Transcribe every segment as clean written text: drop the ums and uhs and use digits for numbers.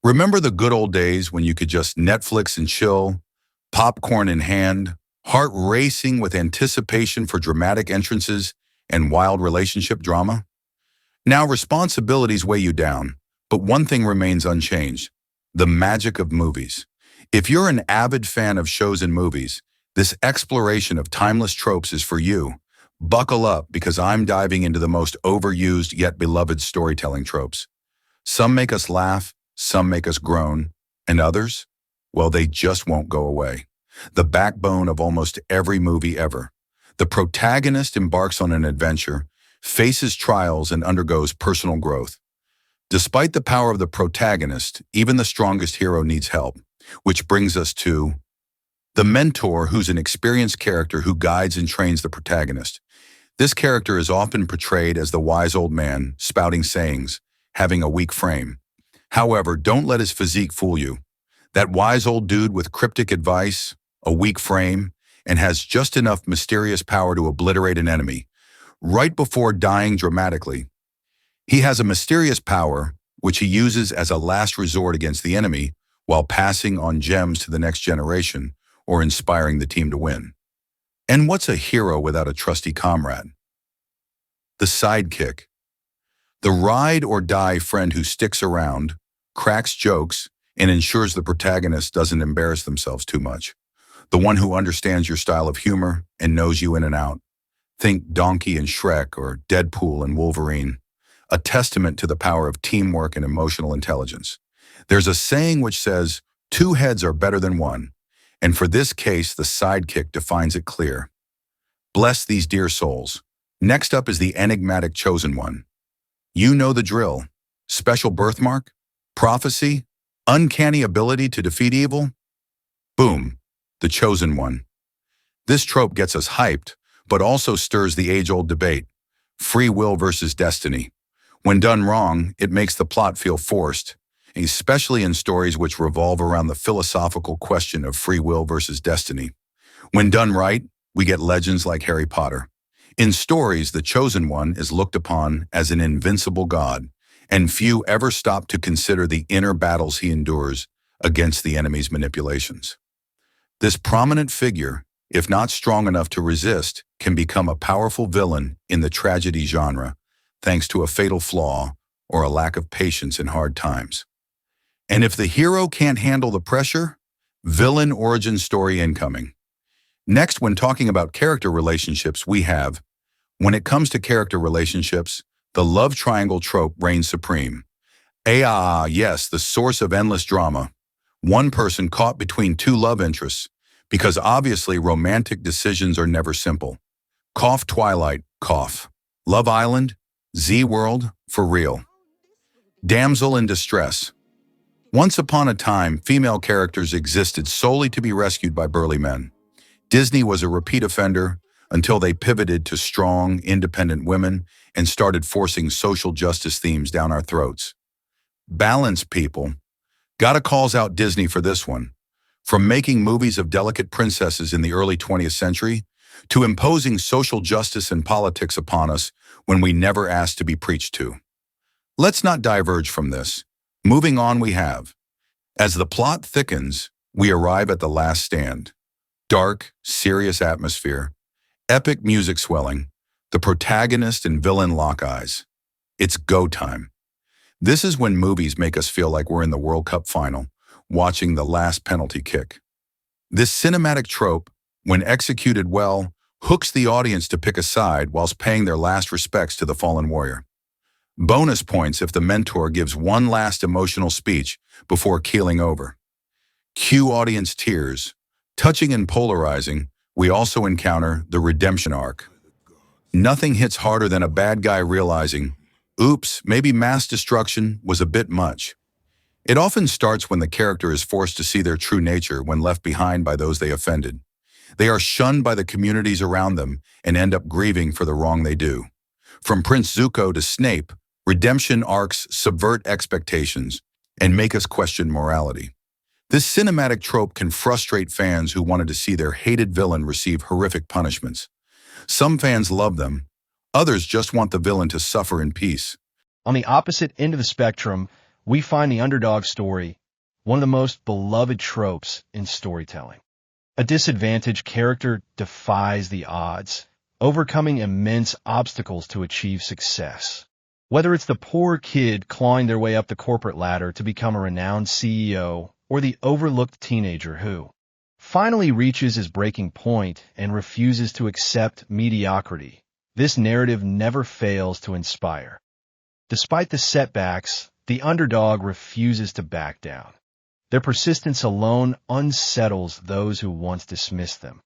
Remember the good old days when you could just Netflix and chill, popcorn in hand, heart racing with anticipation for dramatic entrances and wild relationship drama? Now responsibilities weigh you down, but one thing remains unchanged: the magic of movies. If you're an avid fan of shows and movies, this exploration of timeless tropes is for you. Buckle up because I'm diving into the most overused yet beloved storytelling tropes. Some make us laugh, some make us groan, and others, well, they just won't go away. The backbone of almost every movie ever. The protagonist embarks on an adventure, faces trials, and undergoes personal growth. Despite the power of the protagonist, even the strongest hero needs help, which brings us to the mentor, who's an experienced character who guides and trains the protagonist. This character is often portrayed as the wise old man, spouting sayings, having a weak frame. However, don't let his physique fool you. That wise old dude with cryptic advice, a weak frame, and has just enough mysterious power to obliterate an enemy, right before dying dramatically. He has a mysterious power, which he uses as a last resort against the enemy, while passing on gems to the next generation or inspiring the team to win. And what's a hero without a trusty comrade? The sidekick. The ride-or-die friend who sticks around, cracks jokes, and ensures the protagonist doesn't embarrass themselves too much. The one who understands your style of humor and knows you in and out. Think Donkey and Shrek or Deadpool and Wolverine. A testament to the power of teamwork and emotional intelligence. There's a saying which says, "Two heads are better than one," and for this case, the sidekick defines it clear. Bless these dear souls. Next up is the enigmatic chosen one. You know the drill. Special birthmark? Prophecy? Uncanny ability to defeat evil? Boom, the chosen one. This trope gets us hyped, but also stirs the age-old debate. Free will versus destiny. When done wrong, it makes the plot feel forced, especially in stories which revolve around the philosophical question of free will versus destiny. When done right, we get legends like Harry Potter. In stories, the chosen one is looked upon as an invincible god, and few ever stop to consider the inner battles he endures against the enemy's manipulations. This prominent figure, if not strong enough to resist, can become a powerful villain in the tragedy genre, thanks to a fatal flaw or a lack of patience in hard times. And if the hero can't handle the pressure, villain origin story incoming. Next, when talking about character relationships, we have, when it comes to character relationships, the love triangle trope reigns supreme. Yes, the source of endless drama. One person caught between two love interests, because obviously romantic decisions are never simple. Cough Twilight, cough. Love Island, Z-World, for real. Damsel in distress. Once upon a time, female characters existed solely to be rescued by burly men. Disney was a repeat offender until they pivoted to strong, independent women and started forcing social justice themes down our throats. Balance, people. Gotta calls out Disney for this one. From making movies of delicate princesses in the early 20th century to imposing social justice and politics upon us when we never asked to be preached to. Let's not diverge from this. Moving on, we have. As the plot thickens, we arrive at the last stand. Dark, serious atmosphere, epic music swelling, the protagonist and villain lock eyes. It's go time. This is when movies make us feel like we're in the World Cup final, watching the last penalty kick. This cinematic trope, when executed well, hooks the audience to pick a side whilst paying their last respects to the fallen warrior. Bonus points if the mentor gives one last emotional speech before keeling over. Cue audience tears. Touching and polarizing, we also encounter the redemption arc. Nothing hits harder than a bad guy realizing, oops, maybe mass destruction was a bit much. It often starts when the character is forced to see their true nature when left behind by those they offended. They are shunned by the communities around them and end up grieving for the wrong they do. From Prince Zuko to Snape, redemption arcs subvert expectations and make us question morality. This cinematic trope can frustrate fans who wanted to see their hated villain receive horrific punishments. Some fans love them, others just want the villain to suffer in peace. On the opposite end of the spectrum, we find the underdog story, one of the most beloved tropes in storytelling. A disadvantaged character defies the odds, overcoming immense obstacles to achieve success. Whether it's the poor kid clawing their way up the corporate ladder to become a renowned CEO, or the overlooked teenager who finally reaches his breaking point and refuses to accept mediocrity, this narrative never fails to inspire. Despite the setbacks, the underdog refuses to back down. Their persistence alone unsettles those who once dismissed them.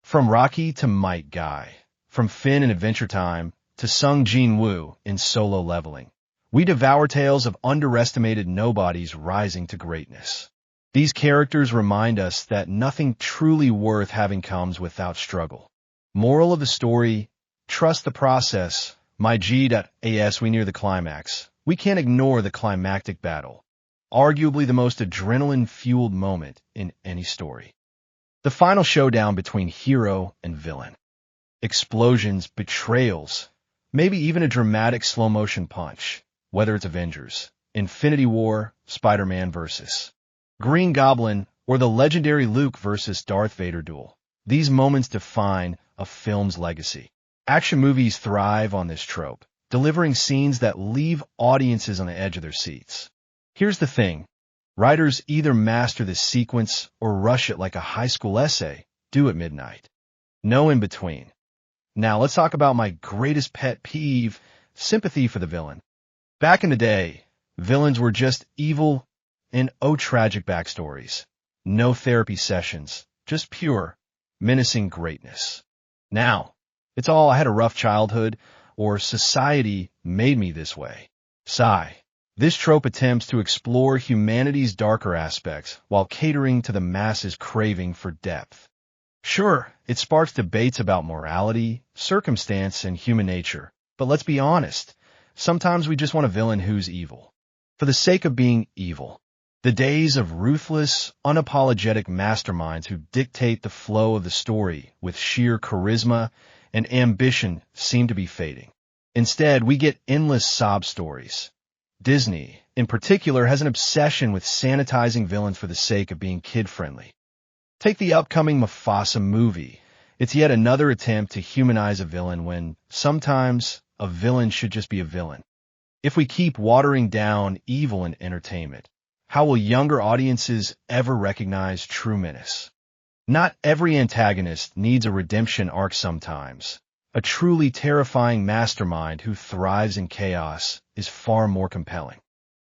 From Rocky to Might Guy, from Finn in Adventure Time to Sung Jin-woo in Solo Leveling, we devour tales of underestimated nobodies rising to greatness. These characters remind us that nothing truly worth having comes without struggle. Moral of the story, trust the process. My G.as we near the climax, we can't ignore the climactic battle, arguably the most adrenaline-fueled moment in any story. The final showdown between hero and villain. Explosions, betrayals, maybe even a dramatic slow-motion punch, whether it's Avengers, Infinity War, Spider-Man vs. Green Goblin, or the legendary Luke versus Darth Vader duel. These moments define a film's legacy. Action movies thrive on this trope, delivering scenes that leave audiences on the edge of their seats. Here's the thing. Writers either master this sequence or rush it like a high school essay, due at midnight. No in between. Now let's talk about my greatest pet peeve, sympathy for the villain. Back in the day, villains were just evil and tragic backstories. No therapy sessions, just pure, menacing greatness. Now, it's all I had a rough childhood, or society made me this way. Sigh. This trope attempts to explore humanity's darker aspects while catering to the masses' craving for depth. Sure, it sparks debates about morality, circumstance, and human nature, but let's be honest, sometimes we just want a villain who's evil. For the sake of being evil. The days of ruthless, unapologetic masterminds who dictate the flow of the story with sheer charisma and ambition seem to be fading. Instead, we get endless sob stories. Disney, in particular, has an obsession with sanitizing villains for the sake of being kid-friendly. Take the upcoming Mufasa movie. It's yet another attempt to humanize a villain when, sometimes, a villain should just be a villain. If we keep watering down evil in entertainment, how will younger audiences ever recognize true menace? Not every antagonist needs a redemption arc sometimes. A truly terrifying mastermind who thrives in chaos is far more compelling.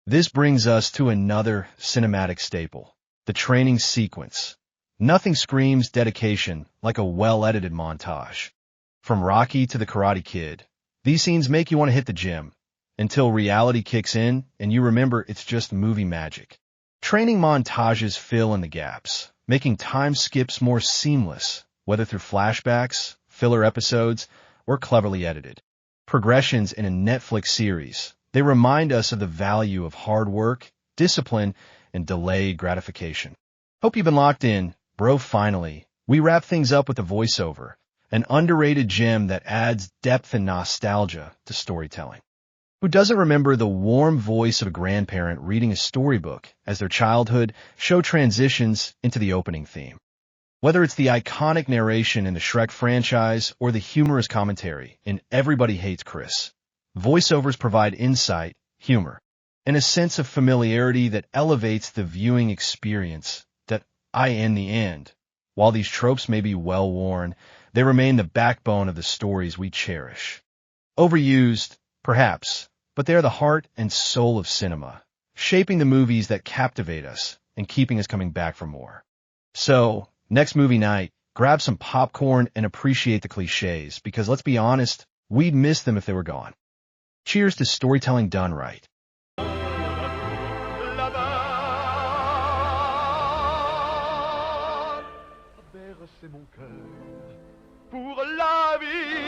This brings us to another cinematic staple, the training sequence. Nothing screams dedication like a well-edited montage. From Rocky to the Karate Kid, these scenes make you want to hit the gym, until reality kicks in and you remember it's just movie magic. Training montages fill in the gaps, making time skips more seamless, whether through flashbacks, filler episodes, or cleverly edited progressions in a Netflix series. They remind us of the value of hard work, discipline, and delayed gratification. Hope you've been locked in, bro. Finally, we wrap things up with a voiceover, an underrated gem that adds depth and nostalgia to storytelling. Who doesn't remember the warm voice of a grandparent reading a storybook as their childhood show transitions into the opening theme? Whether it's the iconic narration in the Shrek franchise or the humorous commentary in Everybody Hates Chris, voiceovers provide insight, humor, and a sense of familiarity that elevates the viewing experience that in the end, while these tropes may be well-worn, they remain the backbone of the stories we cherish. Overused, perhaps, but they are the heart and soul of cinema, shaping the movies that captivate us and keeping us coming back for more. So, next movie night, grab some popcorn and appreciate the cliches, because let's be honest, we'd miss them if they were gone. Cheers to storytelling done right. C'est mon cœur pour la vie.